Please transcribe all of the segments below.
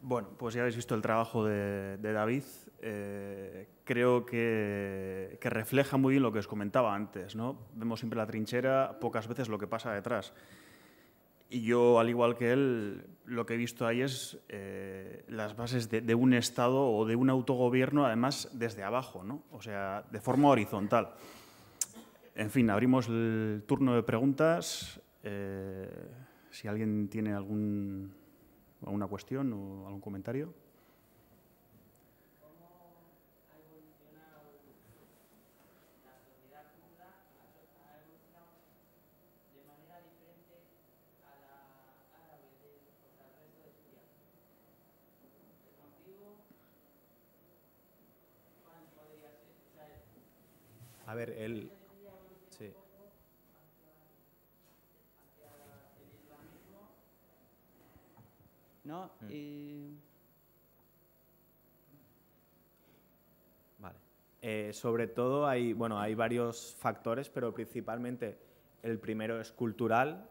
Bueno, pues ya habéis visto el trabajo de David. Creo que refleja muy bien lo que os comentaba antes, ¿no? Vemos siempre la trinchera, pocas veces lo que pasa detrás. Y yo, al igual que él, lo que he visto ahí es las bases de un Estado o de un autogobierno, además desde abajo, ¿no? O sea, de forma horizontal. En fin, abrimos el turno de preguntas. Si alguien tiene alguna cuestión o algún comentario. A ver, él... Sí. ¿No? Vale. Sobre todo hay varios factores, pero principalmente el primero es cultural.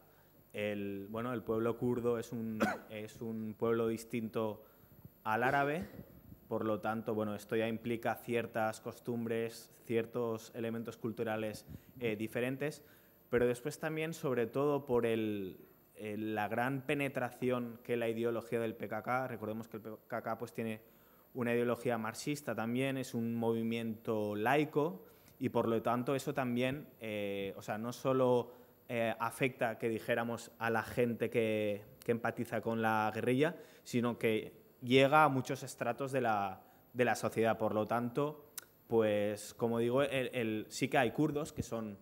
El pueblo kurdo es un pueblo distinto al árabe, por lo tanto, esto ya implica ciertas costumbres, ciertos elementos culturales diferentes, pero después también, sobre todo, por la gran penetración que la ideología del PKK, recordemos que el PKK pues tiene una ideología marxista también, es un movimiento laico y por lo tanto eso también, no solo afecta, que dijéramos, a la gente que empatiza con la guerrilla, sino que llega a muchos estratos de la sociedad. Por lo tanto, pues como digo, sí que hay kurdos que son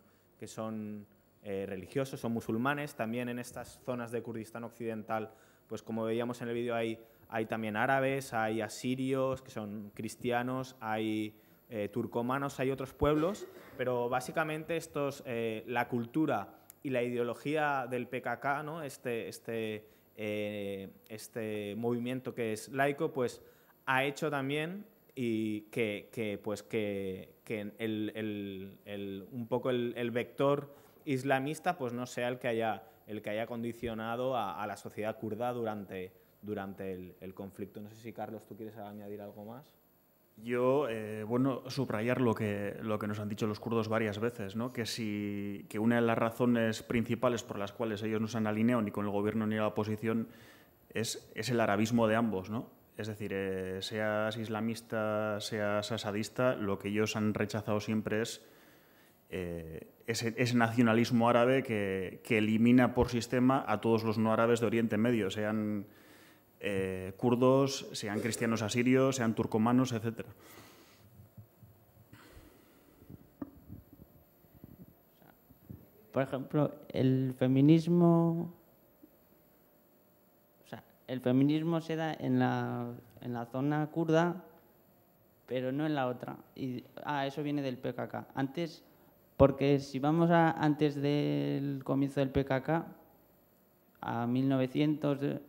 religiosos, son musulmanes. También en estas zonas de Kurdistán occidental, pues como veíamos en el vídeo, hay también árabes, hay asirios, que son cristianos, hay turcomanos, hay otros pueblos, pero básicamente la cultura y la ideología del PKK, ¿no? este movimiento que es laico, pues ha hecho también y que un poco el vector islamista pues no sea el que haya condicionado a la sociedad kurda durante el conflicto. No sé si, Carlos, tú quieres añadir algo más. Yo, subrayar lo que nos han dicho los kurdos varias veces, ¿no? Que una de las razones principales por las cuales ellos no se han alineado ni con el gobierno ni la oposición es el arabismo de ambos, ¿no? Es decir, seas islamista, seas asadista, lo que ellos han rechazado siempre es ese nacionalismo árabe que elimina por sistema a todos los no árabes de Oriente Medio, sean kurdos, sean cristianos asirios, sean turcomanos, etc. Por ejemplo, el feminismo se da en la zona kurda, pero no en la otra. Eso viene del PKK. Antes, porque si vamos antes del comienzo del PKK, a 1900,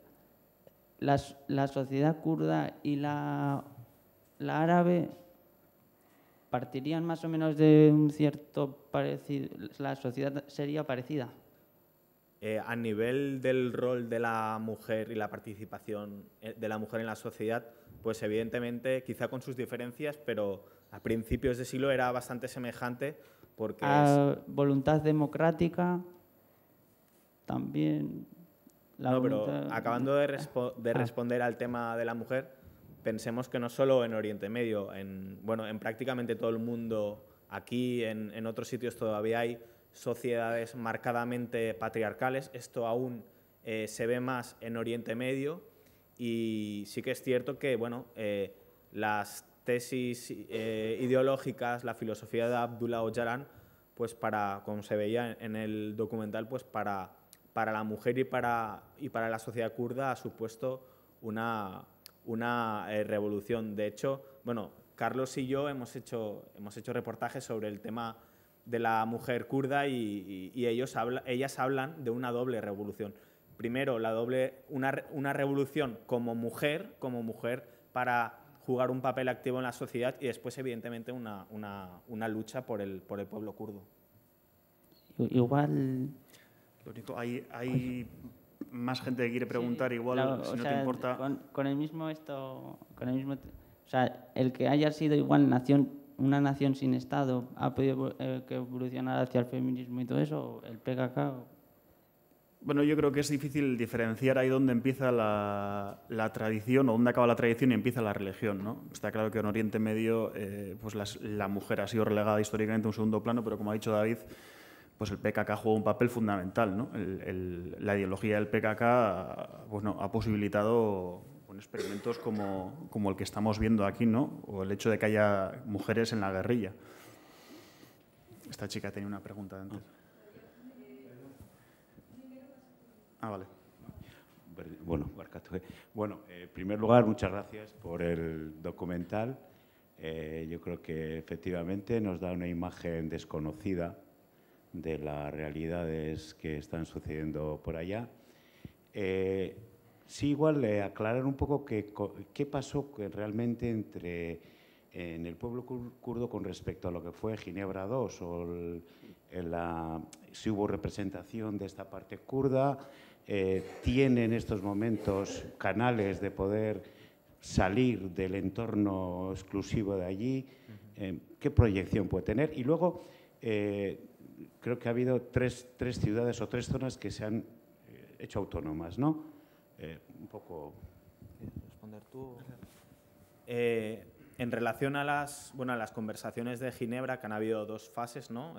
la sociedad kurda y la árabe partirían más o menos de un cierto parecido. La sociedad sería parecida. A nivel del rol de la mujer y la participación de la mujer en la sociedad, pues evidentemente, quizá con sus diferencias, pero a principios de siglo era bastante semejante porque voluntad democrática también. Pero acabando de responder al tema de la mujer, pensemos que no solo en Oriente Medio, en prácticamente todo el mundo, aquí, en otros sitios todavía hay sociedades marcadamente patriarcales. Esto aún se ve más en Oriente Medio y sí que es cierto que las tesis ideológicas, la filosofía de Abdullah Öcalan, pues como se veía en el documental, pues para la mujer y para la sociedad kurda ha supuesto una revolución. De hecho, Carlos y yo hemos hecho reportajes sobre el tema de la mujer kurda y ellas hablan de una doble revolución. Primero, una revolución como mujer para jugar un papel activo en la sociedad y después, evidentemente, una lucha por el pueblo kurdo. Igual... Lo único, hay más gente que quiere preguntar, igual, si no te importa. Con el mismo o sea, el que haya sido igual una nación sin Estado ha podido que evolucionar hacia el feminismo y todo eso, el PKK. Bueno, yo creo que es difícil diferenciar ahí dónde empieza la tradición o dónde acaba la tradición y empieza la religión, ¿no? Está claro que en Oriente Medio pues la mujer ha sido relegada históricamente a un segundo plano, pero como ha dicho David, pues el PKK juega un papel fundamental, ¿no? La ideología del PKK bueno, ha posibilitado experimentos como el que estamos viendo aquí, ¿no? O el hecho de que haya mujeres en la guerrilla. Esta chica tenía una pregunta antes. Vale. Bueno, en primer lugar, muchas gracias por el documental. Yo creo que efectivamente nos da una imagen desconocida de las realidades que están sucediendo por allá. Sí, igual aclarar un poco qué pasó realmente en el pueblo kurdo con respecto a lo que fue Ginebra II, o si hubo representación de esta parte kurda, tiene en estos momentos canales de poder salir del entorno exclusivo de allí, qué proyección puede tener. Y luego, creo que ha habido tres ciudades o 3 zonas que se han hecho autónomas, ¿no? Un poco... ¿Responder tú? En relación a las conversaciones de Ginebra, que han habido 2 fases, ¿no?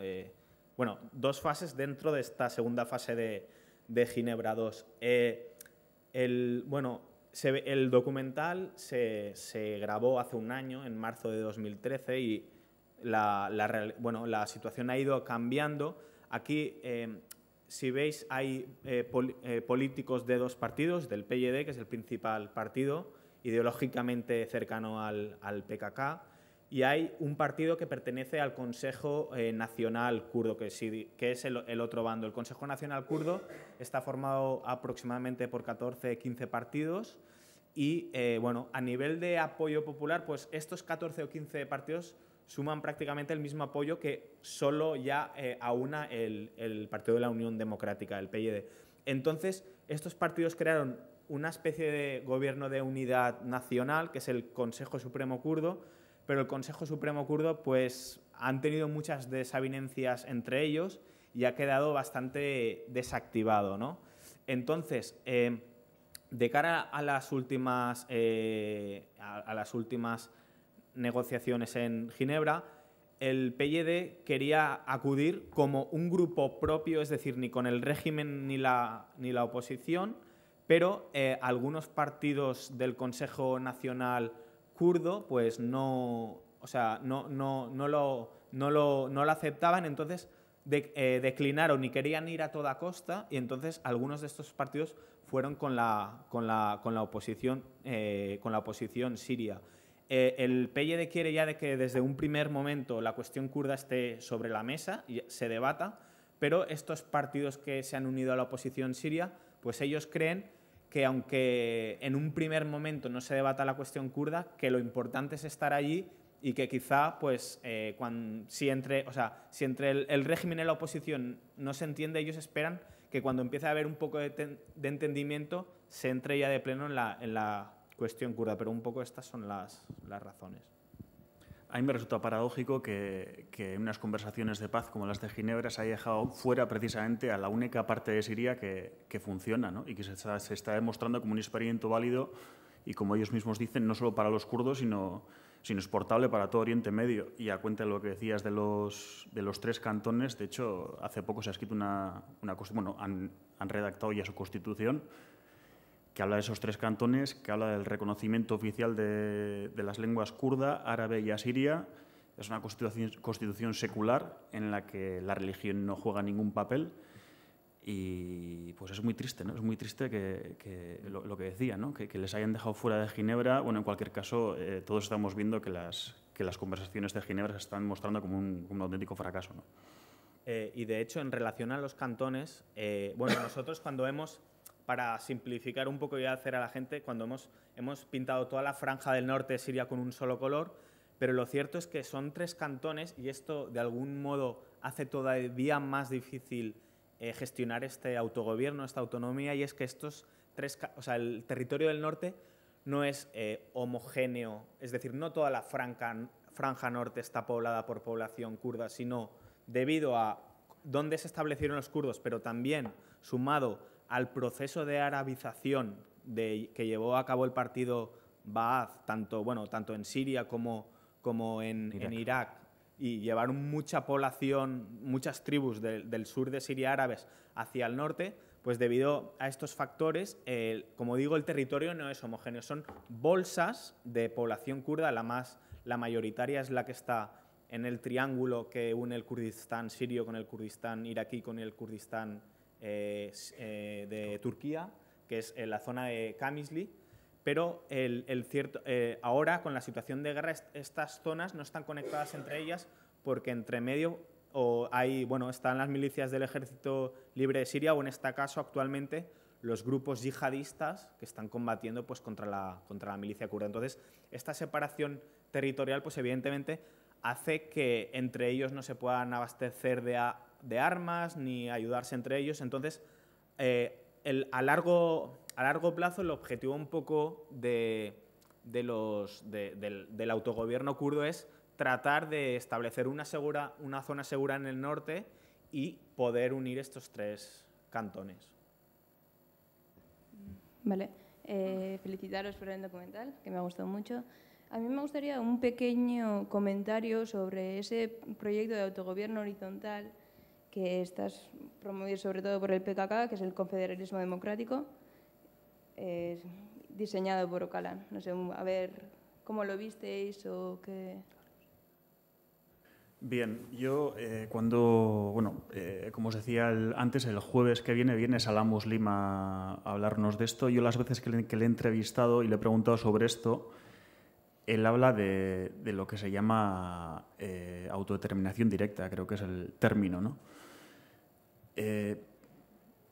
2 fases dentro de esta segunda fase de Ginebra II. El documental se grabó hace un año, en marzo de 2013, y la situación ha ido cambiando. Aquí... si veis, hay políticos de 2 partidos, del PYD, que es el principal partido, ideológicamente cercano al PKK, y hay un partido que pertenece al Consejo Nacional Kurdo, que es el otro bando. El Consejo Nacional Kurdo está formado aproximadamente por 14-15 partidos y, a nivel de apoyo popular, pues estos 14 o 15 partidos suman prácticamente el mismo apoyo que solo ya aúna el Partido de la Unión Democrática, el PYD. Entonces, estos partidos crearon una especie de gobierno de unidad nacional, que es el Consejo Supremo Kurdo, pero el Consejo Supremo Kurdo pues, han tenido muchas desavenencias entre ellos y ha quedado bastante desactivado, ¿no? Entonces, de cara a las últimas negociaciones en Ginebra, el PYD quería acudir como un grupo propio, es decir, ni con el régimen ni la oposición, pero algunos partidos del Consejo Nacional Kurdo pues no lo aceptaban, entonces declinaron y querían ir a toda costa, y entonces algunos de estos partidos fueron con la oposición siria. El PYD quiere ya de que desde un primer momento la cuestión kurda esté sobre la mesa y se debata, pero estos partidos que se han unido a la oposición siria, pues ellos creen que aunque en un primer momento no se debata la cuestión kurda, que lo importante es estar allí y que quizá, pues, si entre el régimen y la oposición no se entiende, ellos esperan que cuando empiece a haber un poco de entendimiento se entre ya de pleno en la cuestión kurda, pero un poco estas son las razones. A mí me resulta paradójico que en unas conversaciones de paz como las de Ginebra se haya dejado fuera precisamente a la única parte de Siria que funciona, ¿no? Y que se está demostrando como un experimento válido y, como ellos mismos dicen, no solo para los kurdos, sino exportable para todo Oriente Medio. Y a cuenta de lo que decías de los 3 cantones, de hecho, hace poco se ha escrito han redactado ya su constitución, que habla de esos 3 cantones, que habla del reconocimiento oficial de las lenguas kurda, árabe y asiria. Es una constitución secular en la que la religión no juega ningún papel, y pues es muy triste, ¿no? Es muy triste que lo que decía, ¿no? Que les hayan dejado fuera de Ginebra. Bueno, en cualquier caso, todos estamos viendo que las conversaciones de Ginebra se están mostrando como un auténtico fracaso, ¿no? Y de hecho, en relación a los cantones, nosotros cuando para simplificar un poco y hacer a la gente, cuando hemos pintado toda la franja del norte de Siria con un solo color, pero lo cierto es que son 3 cantones y esto de algún modo hace todavía más difícil gestionar este autogobierno, esta autonomía, y es que el territorio del norte no es homogéneo, es decir, no toda la franja norte está poblada por población kurda, sino debido a dónde se establecieron los kurdos, pero también sumado al proceso de arabización que llevó a cabo el partido Ba'ath, tanto en Siria como en Irak, y llevaron mucha población, muchas tribus del sur de Siria árabes hacia el norte, pues debido a estos factores, como digo, el territorio no es homogéneo, son bolsas de población kurda, la mayoritaria es la que está en el triángulo que une el Kurdistán sirio con el Kurdistán iraquí con el Kurdistán de Turquía, que es la zona de Qamishli, pero ahora con la situación de guerra estas zonas no están conectadas entre ellas porque entre medio están las milicias del Ejército Libre de Siria o en este caso actualmente los grupos yihadistas que están combatiendo pues, contra la milicia kurda. Entonces, esta separación territorial pues, evidentemente hace que entre ellos no se puedan abastecer de armas ni ayudarse entre ellos. Entonces, a largo plazo el objetivo un poco del autogobierno kurdo es tratar de establecer una zona segura en el norte y poder unir estos 3 cantones. Vale, felicitaros por el documental, que me ha gustado mucho. A mí me gustaría un pequeño comentario sobre ese proyecto de autogobierno horizontal que estás promovido sobre todo por el PKK, que es el Confederalismo Democrático, diseñado por Öcalan. No sé, a ver, ¿cómo lo visteis o qué? Bien, yo como os decía antes, el jueves que viene Salam Muslim a hablarnos de esto. Yo las veces que le he entrevistado y le he preguntado sobre esto, él habla de lo que se llama autodeterminación directa, creo que es el término, ¿no?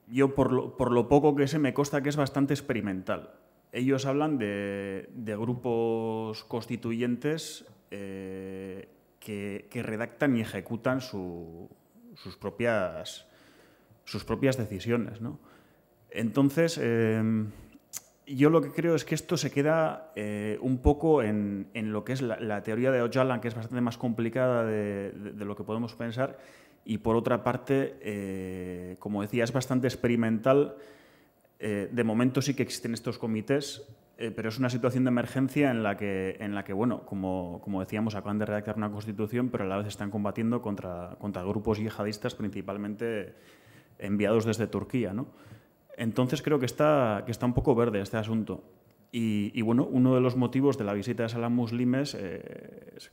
Yo, por lo poco que sé, me consta que es bastante experimental. Ellos hablan de grupos constituyentes que redactan y ejecutan sus propias decisiones, ¿no? Entonces, yo lo que creo es que esto se queda un poco en lo que es la teoría de Öcalan, que es bastante más complicada de lo que podemos pensar, y por otra parte, como decía, es bastante experimental. De momento sí que existen estos comités, pero es una situación de emergencia en la que bueno, como decíamos, acaban de redactar una constitución, pero a la vez están combatiendo contra grupos yihadistas, principalmente enviados desde Turquía, ¿no? Entonces creo que está un poco verde este asunto. Y bueno, uno de los motivos de la visita de Salam Muslim es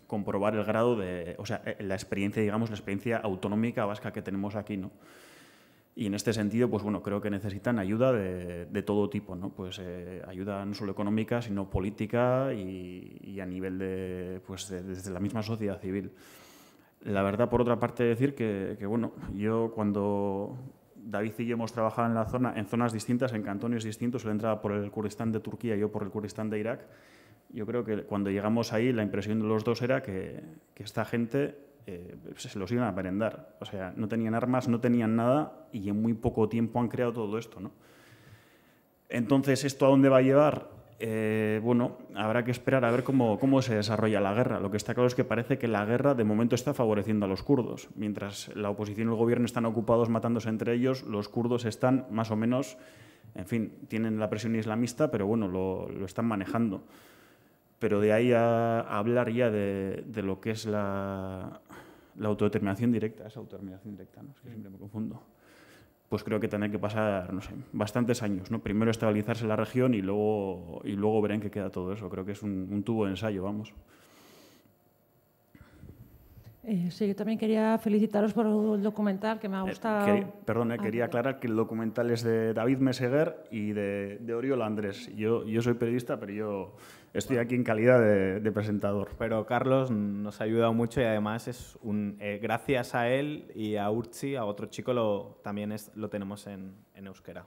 comprobar el grado la experiencia autonómica vasca que tenemos aquí, ¿no? Y en este sentido, pues bueno, creo que necesitan ayuda de todo tipo, ¿no? Pues ayuda no solo económica, sino política y a nivel desde la misma sociedad civil. La verdad, por otra parte, decir que bueno, yo cuando David y yo hemos trabajado en zonas distintas, en cantones distintos, él entraba por el Kurdistán de Turquía y yo por el Kurdistán de Irak. Yo creo que cuando llegamos ahí, la impresión de los dos era que esta gente se los iban a merendar. O sea, no tenían armas, no tenían nada y en muy poco tiempo han creado todo esto, ¿no? Entonces, ¿esto a dónde va a llevar? Bueno, habrá que esperar a ver cómo se desarrolla la guerra. Lo que está claro es que parece que la guerra de momento está favoreciendo a los kurdos. Mientras la oposición y el gobierno están ocupados matándose entre ellos, los kurdos están más o menos, en fin, tienen la presión islamista, pero bueno, lo están manejando. Pero de ahí a hablar ya de lo que es la autodeterminación directa, esa autodeterminación directa, ¿no? Es que siempre me confundo. Pues creo que tendrá que pasar, no sé, bastantes años, ¿no? Primero estabilizarse la región y luego ver en qué queda todo eso. Creo que es un tubo de ensayo, vamos. Sí, yo también quería felicitaros por el documental, que me ha gustado. Quería aclarar que el documental es de David Meseguer y de Oriol Andrés. Yo soy periodista, pero yo estoy aquí en calidad de presentador. Pero Carlos nos ha ayudado mucho y además es gracias a él y a Urtzi, a otro chico, también lo tenemos en euskera.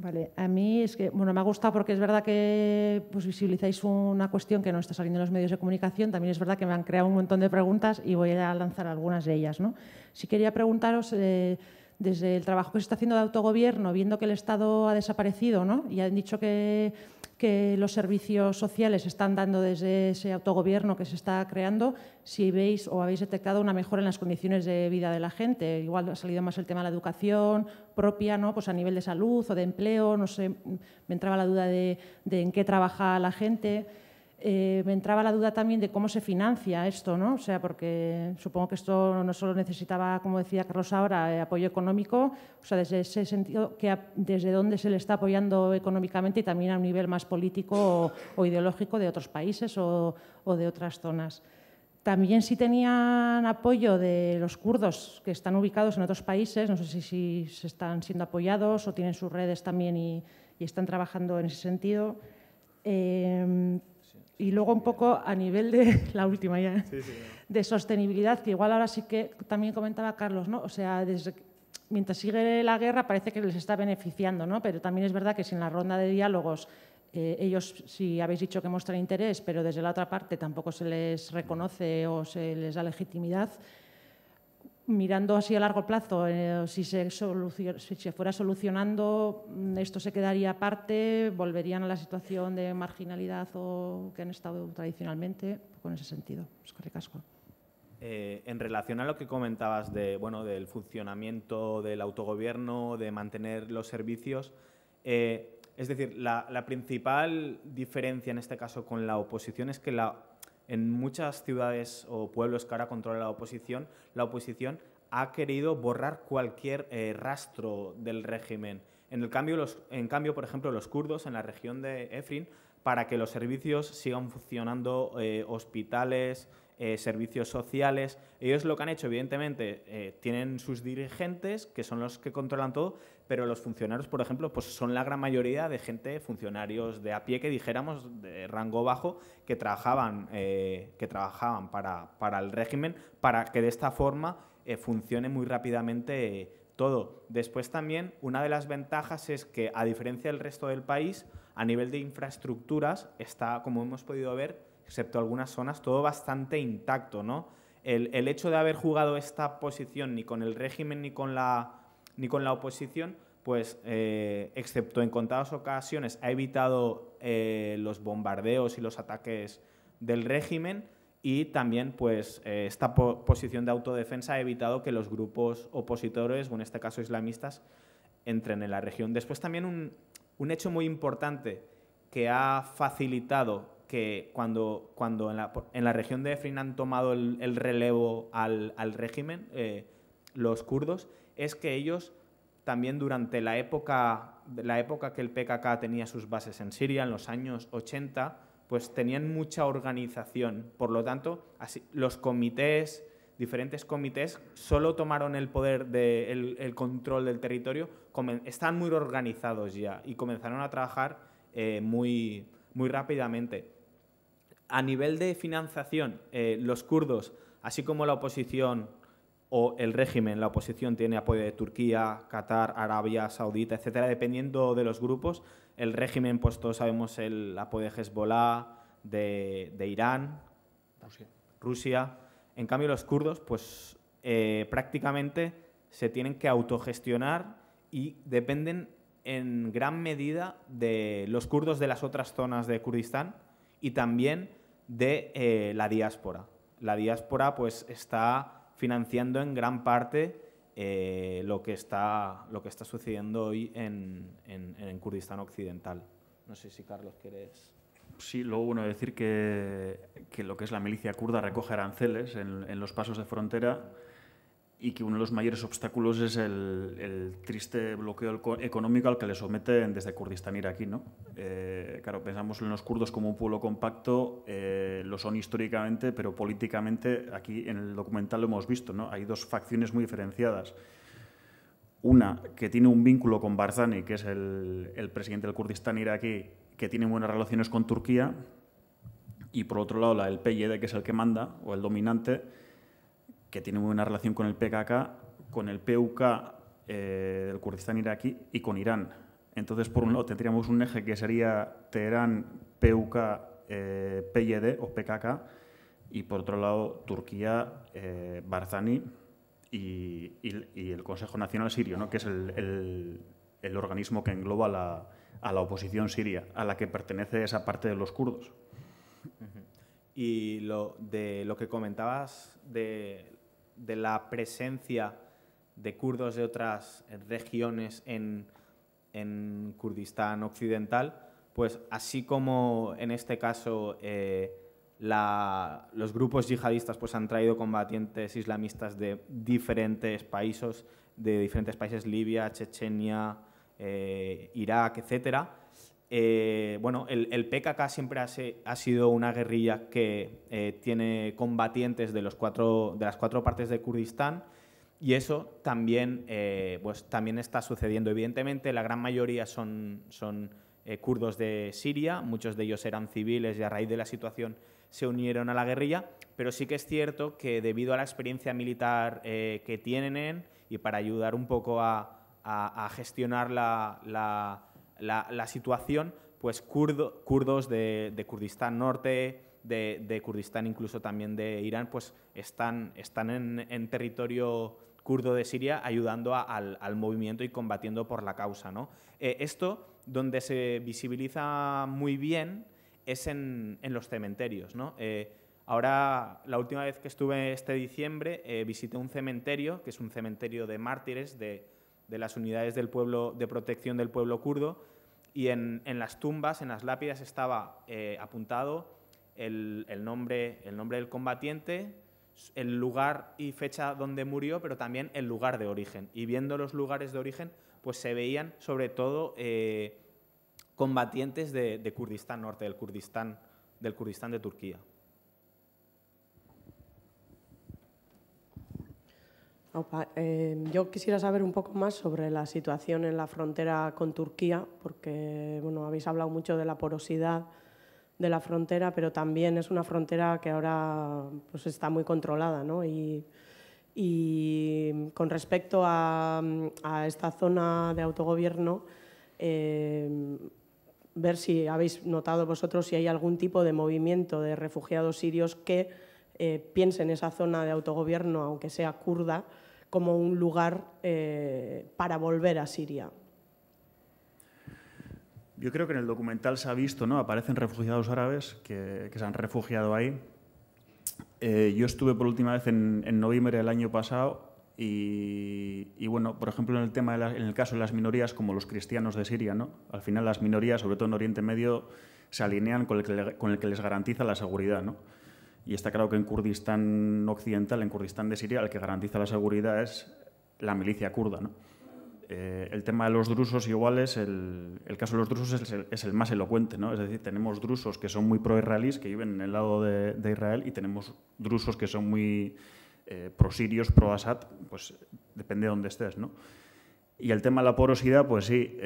Vale, a mí es que, bueno, me ha gustado porque es verdad que pues, visibilizáis una cuestión que no está saliendo en los medios de comunicación. También es verdad que me han creado un montón de preguntas y voy a lanzar algunas de ellas, ¿no? Sí quería preguntaros, desde el trabajo que se está haciendo de autogobierno, viendo que el Estado ha desaparecido, ¿no? Y han dicho que los servicios sociales se están dando desde ese autogobierno que se está creando, si veis o habéis detectado una mejora en las condiciones de vida de la gente. Igual ha salido más el tema de la educación propia, ¿no? Pues a nivel de salud o de empleo, no sé, me entraba la duda de en qué trabaja la gente. Me entraba la duda también de cómo se financia esto, ¿no? O sea, porque supongo que esto no solo necesitaba, como decía Carlos ahora, apoyo económico, o sea, desde ese sentido, desde dónde se le está apoyando económicamente y también a un nivel más político o ideológico de otros países o de otras zonas. También si tenían apoyo de los kurdos que están ubicados en otros países, no sé si se están siendo apoyados o tienen sus redes también y están trabajando en ese sentido. Y luego un poco a nivel de, la última ya, de sostenibilidad, que igual ahora sí que también comentaba Carlos, ¿no? O sea, mientras sigue la guerra parece que les está beneficiando, ¿no? Pero también es verdad que si en la ronda de diálogos ellos sí habéis dicho que muestran interés, pero desde la otra parte tampoco se les reconoce o se les da legitimidad, mirando así a largo plazo, si se fuera solucionando, esto se quedaría aparte, volverían a la situación de marginalidad o que han estado tradicionalmente, con ese sentido. Es que ricasco. En relación a lo que comentabas del funcionamiento del autogobierno, de mantener los servicios, es decir, la principal diferencia en este caso con la oposición es que en muchas ciudades o pueblos que ahora controla la oposición ha querido borrar cualquier rastro del régimen. En cambio, por ejemplo, los kurdos en la región de Efrin, para que los servicios sigan funcionando, hospitales, servicios sociales, ellos lo que han hecho, evidentemente, tienen sus dirigentes, que son los que controlan todo, pero los funcionarios, por ejemplo, pues son la gran mayoría de funcionarios de a pie, que dijéramos, de rango bajo, que trabajaban para el régimen, para que de esta forma funcione muy rápidamente todo. Después también, una de las ventajas es que, a diferencia del resto del país, a nivel de infraestructuras está, como hemos podido ver, excepto algunas zonas, todo bastante intacto, ¿no? El hecho de haber jugado esta posición ni con el régimen ni con la oposición, pues, excepto en contadas ocasiones, ha evitado los bombardeos y los ataques del régimen, y también, pues, esta posición de autodefensa ha evitado que los grupos opositores, o en este caso islamistas, entren en la región. Después también un hecho muy importante que ha facilitado que cuando en la región de Efrin han tomado el relevo al régimen, los kurdos, es que ellos también, durante la época que el PKK tenía sus bases en Siria, en los años 80, pues tenían mucha organización. Por lo tanto, los comités, diferentes comités, solo tomaron el poder el control del territorio, están muy organizados ya y comenzaron a trabajar muy rápidamente. A nivel de financiación, los kurdos, así como la oposición o el régimen, la oposición tiene apoyo de Turquía, Qatar, Arabia Saudita, etcétera, dependiendo de los grupos. El régimen, pues todos sabemos el apoyo de Hezbollah, de Irán, Rusia. En cambio, los kurdos, pues prácticamente se tienen que autogestionar y dependen en gran medida de los kurdos de las otras zonas de Kurdistán y también de la diáspora. La diáspora, pues, está financiando en gran parte lo que está sucediendo hoy en Kurdistán occidental. No sé si Carlos quieres... Sí, luego, bueno, decir que lo que es la milicia kurda recoge aranceles en los pasos de frontera y que uno de los mayores obstáculos es el triste bloqueo económico al que le someten desde Kurdistán iraquí, ¿no? Claro, pensamos en los kurdos como un pueblo compacto, lo son históricamente, pero políticamente, aquí en el documental lo hemos visto, ¿no? Hay dos facciones muy diferenciadas. Una que tiene un vínculo con Barzani, que es el presidente del Kurdistán iraquí, que tiene buenas relaciones con Turquía, y por otro lado el PYD, que es el que manda, o el dominante, que tiene muy buena relación con el PKK, con el PUK del Kurdistán iraquí y con Irán. Entonces, por un lado, tendríamos un eje que sería Teherán, PUK, PYD o PKK, y por otro lado, Turquía, Barzani y el Consejo Nacional Sirio, ¿no? Que es el organismo que engloba a la oposición siria, a la que pertenece esa parte de los kurdos. Y de lo que comentabas de la presencia de kurdos de otras regiones en Kurdistán occidental, pues así como en este caso los grupos yihadistas pues han traído combatientes islamistas de diferentes países, Libia, Chechenia, Irak, etcétera. Bueno, el PKK siempre ha sido una guerrilla que tiene combatientes de las cuatro partes de Kurdistán, y eso también, pues también está sucediendo. Evidentemente, la gran mayoría son kurdos de Siria, muchos de ellos eran civiles y a raíz de la situación se unieron a la guerrilla, pero sí que es cierto que debido a la experiencia militar que tienen y para ayudar un poco a gestionar la situación, pues kurdos de Kurdistán Norte, de Kurdistán incluso también de Irán, pues están en territorio kurdo de Siria ayudando al movimiento y combatiendo por la causa, ¿no? Esto, donde se visibiliza muy bien, es en los cementerios, ¿no? Ahora, la última vez que estuve este diciembre, visité un cementerio, que es un cementerio de mártires de las unidades del pueblo, de protección del pueblo kurdo, y en las tumbas, en las lápidas, estaba apuntado el nombre del combatiente, el lugar y fecha donde murió, pero también el lugar de origen. Y viendo los lugares de origen, pues se veían sobre todo combatientes de Kurdistán Norte, del Kurdistán de Turquía. Opa, yo quisiera saber un poco más sobre la situación en la frontera con Turquía, porque bueno, habéis hablado mucho de la porosidad de la frontera, pero también es una frontera que ahora pues, está muy controlada, ¿no? Y con respecto a esta zona de autogobierno, ver si habéis notado vosotros si hay algún tipo de movimiento de refugiados sirios que piensen esa zona de autogobierno, aunque sea kurda, como un lugar para volver a Siria. Yo creo que en el documental se ha visto, ¿no? Aparecen refugiados árabes que se han refugiado ahí. Yo estuve por última vez en noviembre del año pasado y bueno, por ejemplo, en el caso de las minorías, como los cristianos de Siria, ¿no? Al final las minorías, sobre todo en Oriente Medio, se alinean con el que les garantiza la seguridad, ¿no? Y está claro que en Kurdistán occidental, en Kurdistán de Siria, el que garantiza la seguridad es la milicia kurda, ¿no? El tema de los drusos igual es el caso de los drusos es el más elocuente, ¿no? Es decir, tenemos drusos que son muy pro-israelíes, que viven en el lado de Israel, y tenemos drusos que son muy pro-sirios, pro-Assad, pues depende de dónde estés, ¿no? Y el tema de la porosidad, pues sí.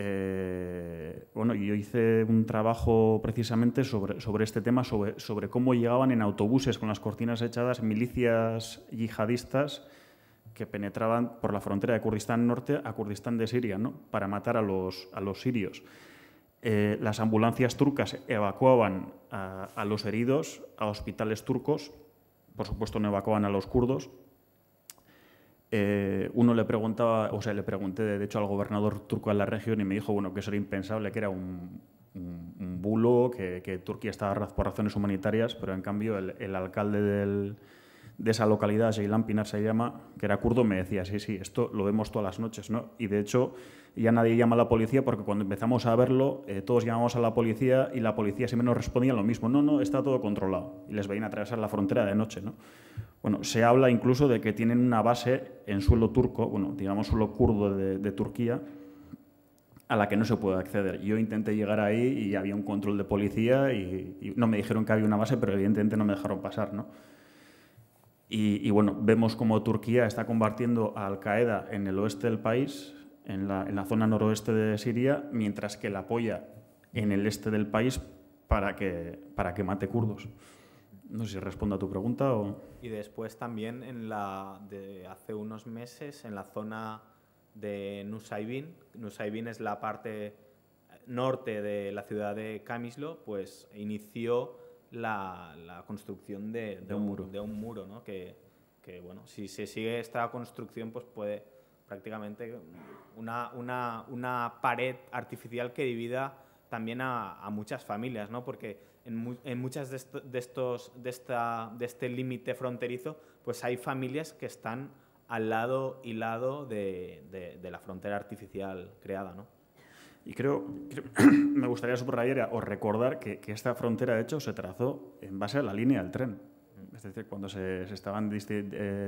Bueno, yo hice un trabajo precisamente sobre este tema, sobre cómo llegaban en autobuses con las cortinas echadas milicias yihadistas que penetraban por la frontera de Kurdistán Norte a Kurdistán de Siria, ¿no? Para matar a los sirios. Las ambulancias turcas evacuaban a los heridos a hospitales turcos, por supuesto no evacuaban a los kurdos. Uno le preguntaba, o sea, le pregunté de hecho al gobernador turco de la región y me dijo, bueno, que eso era impensable, que era un bulo, que Turquía estaba por razones humanitarias, pero en cambio el alcalde de esa localidad, Ceylan Pinar se llama, que era kurdo, me decía, sí, esto lo vemos todas las noches, ¿no? Y de hecho ya nadie llama a la policía porque cuando empezamos a verlo, todos llamamos a la policía y la policía siempre nos respondía lo mismo, no, está todo controlado, y les veían atravesar la frontera de noche, ¿no? Bueno, se habla incluso de que tienen una base en suelo turco, bueno, digamos suelo kurdo de Turquía, a la que no se puede acceder. Yo intenté llegar ahí y había un control de policía y no me dijeron que había una base, pero evidentemente no me dejaron pasar, ¿no? Y bueno, vemos cómo Turquía está combatiendo a Al-Qaeda en el oeste del país, en la zona noroeste de Siria, mientras que la apoya en el este del país para que mate kurdos. No sé si respondo a tu pregunta o... Y después también de hace unos meses en la zona de Nusaybin. Nusaybin es la parte norte de la ciudad de Camislo, pues inició la construcción de un muro, ¿no? Que, bueno, si se sigue esta construcción, pues puede prácticamente una pared artificial que divida también a muchas familias, ¿no? Porque en muchas de este límite fronterizo, pues hay familias que están al lado y lado de la frontera artificial creada, ¿no? Y creo me gustaría subrayar o recordar que esta frontera, de hecho, se trazó en base a la línea del tren. Es decir, cuando se estaban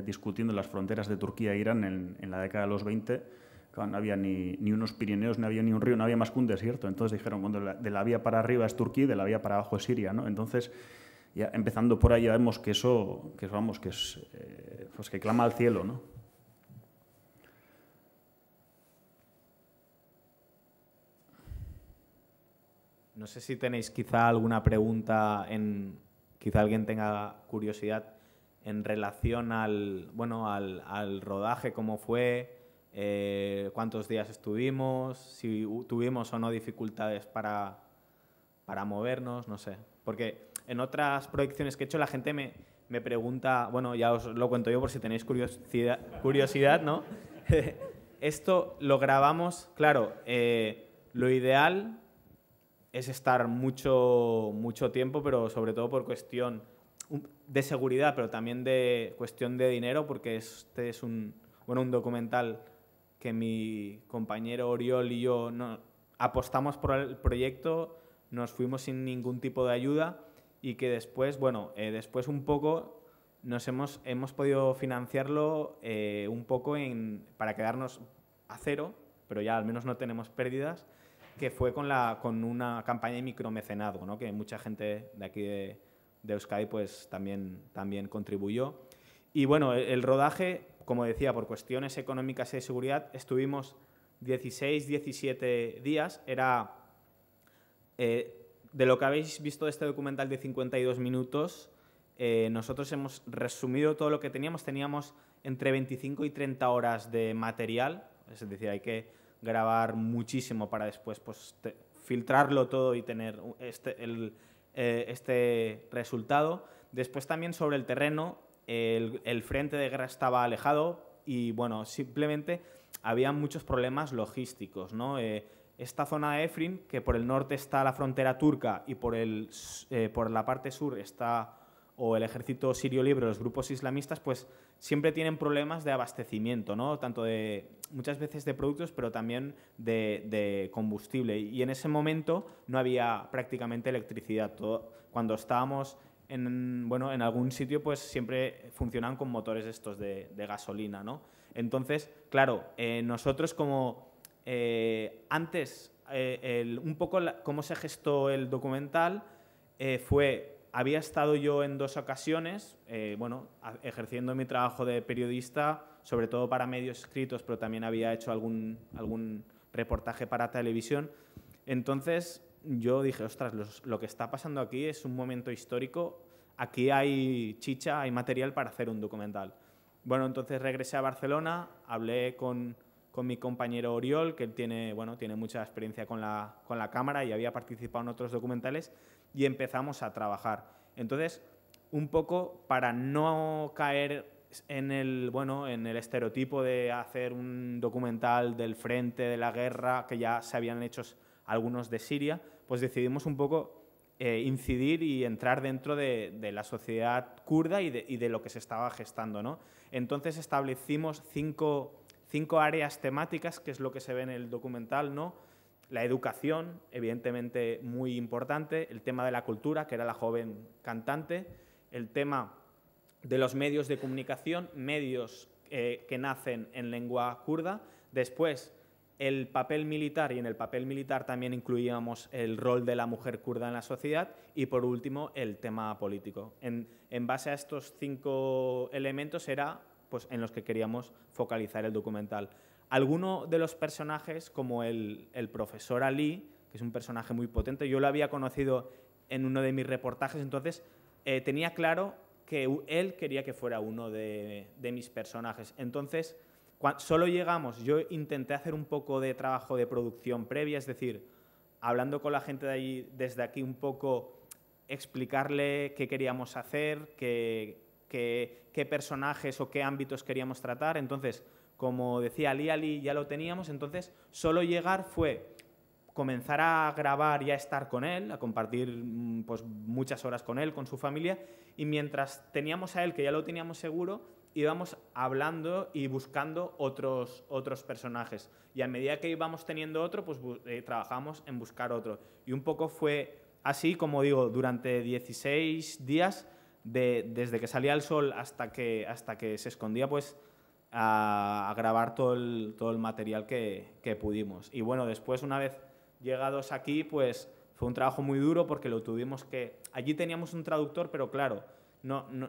discutiendo las fronteras de Turquía e Irán en la década de los 20, claro, no había ni unos Pirineos, no había ni un río, no había más que un desierto. Entonces dijeron, cuando de la vía para arriba es Turquía y de la vía para abajo es Siria, ¿no? Entonces, ya empezando por ahí, ya vemos que que clama al cielo, ¿no? No sé si tenéis quizá alguna pregunta, quizá alguien tenga curiosidad en relación al rodaje, cómo fue, cuántos días estuvimos, si tuvimos o no dificultades para movernos, no sé. Porque en otras proyecciones que he hecho la gente me pregunta, bueno, ya os lo cuento yo por si tenéis curiosidad, ¿no? Esto lo grabamos, claro, lo ideal es estar mucho tiempo, pero sobre todo por cuestión de seguridad, pero también de cuestión de dinero, porque este es un documental que mi compañero Oriol y yo apostamos por el proyecto, nos fuimos sin ningún tipo de ayuda y que después, después un poco hemos podido financiarlo un poco para quedarnos a cero, pero ya al menos no tenemos pérdidas, que fue con una campaña de micromecenazgo, ¿no? Que mucha gente de aquí de Euskadi pues también contribuyó. Y bueno, el rodaje, como decía, por cuestiones económicas y de seguridad, estuvimos 16, 17 días. Era, de lo que habéis visto de este documental de 52 minutos, nosotros hemos resumido todo lo que teníamos. Teníamos entre 25 y 30 horas de material, es decir, hay que grabar muchísimo para después pues, filtrarlo todo y tener este resultado. Después también sobre el terreno, el frente de guerra estaba alejado y bueno, simplemente había muchos problemas logísticos, ¿no? Esta zona de Efrin, que por el norte está la frontera turca y por la parte sur está el ejército sirio libre, los grupos islamistas, pues siempre tienen problemas de abastecimiento, ¿no? Tanto muchas veces de productos, pero también de combustible. Y en ese momento no había prácticamente electricidad. Cuando estábamos en algún sitio, pues siempre funcionan con motores estos de gasolina, ¿no? Entonces, claro, nosotros como antes, un poco cómo se gestó el documental había estado yo en 2 ocasiones, ejerciendo mi trabajo de periodista, sobre todo para medios escritos, pero también había hecho algún reportaje para televisión. Entonces yo dije, ostras, lo que está pasando aquí es un momento histórico, aquí hay chicha, hay material para hacer un documental. Bueno, entonces regresé a Barcelona, hablé con mi compañero Oriol, que él tiene mucha experiencia con la cámara y había participado en otros documentales, y empezamos a trabajar. Entonces, un poco para no caer en el estereotipo de hacer un documental del frente de la guerra, que ya se habían hecho algunos de Siria, pues decidimos un poco incidir y entrar dentro de la sociedad kurda y de lo que se estaba gestando, ¿no? Entonces establecimos cinco áreas temáticas, que es lo que se ve en el documental, ¿no? La educación, evidentemente muy importante, el tema de la cultura, que era la joven cantante, el tema de los medios de comunicación, medios que nacen en lengua kurda, después el papel militar, y en el papel militar también incluíamos el rol de la mujer kurda en la sociedad, y por último el tema político. En base a estos 5 elementos era pues, en los que queríamos focalizar el documental. Alguno de los personajes, como el profesor Ali, que es un personaje muy potente, yo lo había conocido en uno de mis reportajes, entonces tenía claro que él quería que fuera uno de mis personajes. Entonces, solo llegamos, yo intenté hacer un poco de trabajo de producción previa, es decir, hablando con la gente de allí, desde aquí un poco, explicarle qué queríamos hacer, qué personajes o qué ámbitos queríamos tratar. Entonces, como decía Ali, ya lo teníamos, entonces solo llegar fue comenzar a grabar y a estar con él, a compartir pues, muchas horas con él, con su familia, y mientras teníamos a él, que ya lo teníamos seguro, íbamos hablando y buscando otros personajes. Y a medida que íbamos teniendo otro, pues trabajamos en buscar otro. Y un poco fue así, como digo, durante 16 días, desde que salía el sol hasta que se escondía, pues a grabar todo el material que pudimos. Y bueno, después, una vez llegados aquí, pues fue un trabajo muy duro porque lo tuvimos que... Allí teníamos un traductor, pero claro,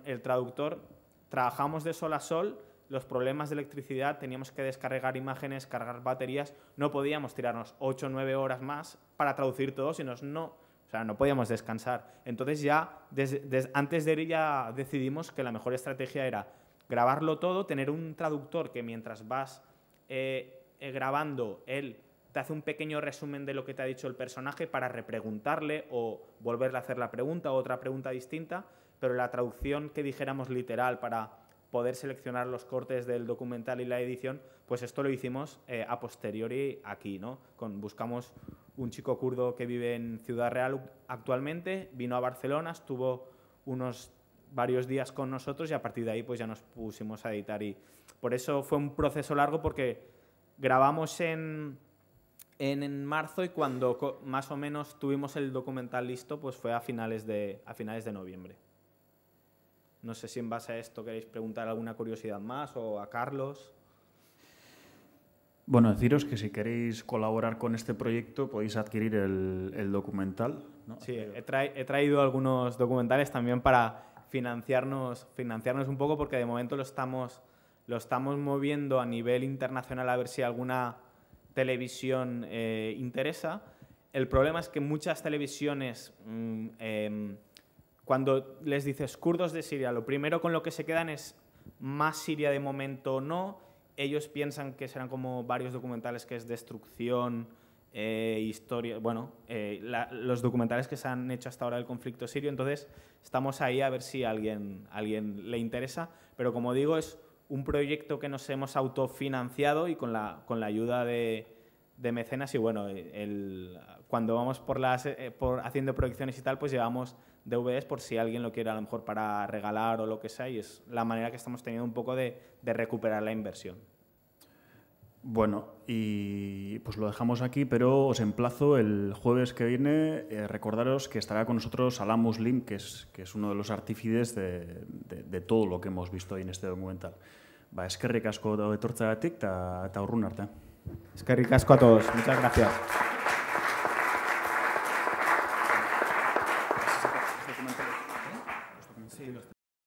el traductor, trabajamos de sol a sol, los problemas de electricidad, teníamos que descargar imágenes, cargar baterías, no podíamos tirarnos 8 o 9 horas más para traducir todo, sino no podíamos descansar. Entonces ya, antes de ir ya decidimos que la mejor estrategia era grabarlo todo, tener un traductor que mientras vas grabando, él te hace un pequeño resumen de lo que te ha dicho el personaje para repreguntarle o volverle a hacer la pregunta o otra pregunta distinta, pero la traducción que dijéramos literal para poder seleccionar los cortes del documental y la edición, pues esto lo hicimos a posteriori aquí, ¿no? Buscamos un chico kurdo que vive en Ciudad Real actualmente, vino a Barcelona, estuvo varios días con nosotros y a partir de ahí pues ya nos pusimos a editar. Y por eso fue un proceso largo porque grabamos en marzo y cuando más o menos tuvimos el documental listo pues fue a finales de noviembre. No sé si en base a esto queréis preguntar alguna curiosidad más o a Carlos. Bueno, deciros que si queréis colaborar con este proyecto podéis adquirir el documental, ¿no? Sí, he traído algunos documentales también para financiarnos un poco porque de momento lo estamos moviendo a nivel internacional a ver si alguna televisión interesa. El problema es que muchas televisiones, cuando les dices kurdos de Siria, lo primero con lo que se quedan es más Siria de momento no. Ellos piensan que serán como varios documentales que es destrucción, historia, bueno, los documentales que se han hecho hasta ahora del conflicto sirio. Entonces estamos ahí a ver si a alguien le interesa, pero como digo es un proyecto que nos hemos autofinanciado y con la ayuda de mecenas y bueno, cuando vamos por haciendo proyecciones y tal, pues llevamos DVDs por si alguien lo quiere a lo mejor para regalar o lo que sea y es la manera que estamos teniendo un poco de recuperar la inversión. Bueno, y pues lo dejamos aquí, pero os emplazo el jueves que viene. Recordaros que estará con nosotros Alaa Muslim, que es uno de los artífices de todo lo que hemos visto ahí en este documental. Eskerrik asko etortzeagatik eta urrun arte. Eskerrik asko a todos. Muchas gracias.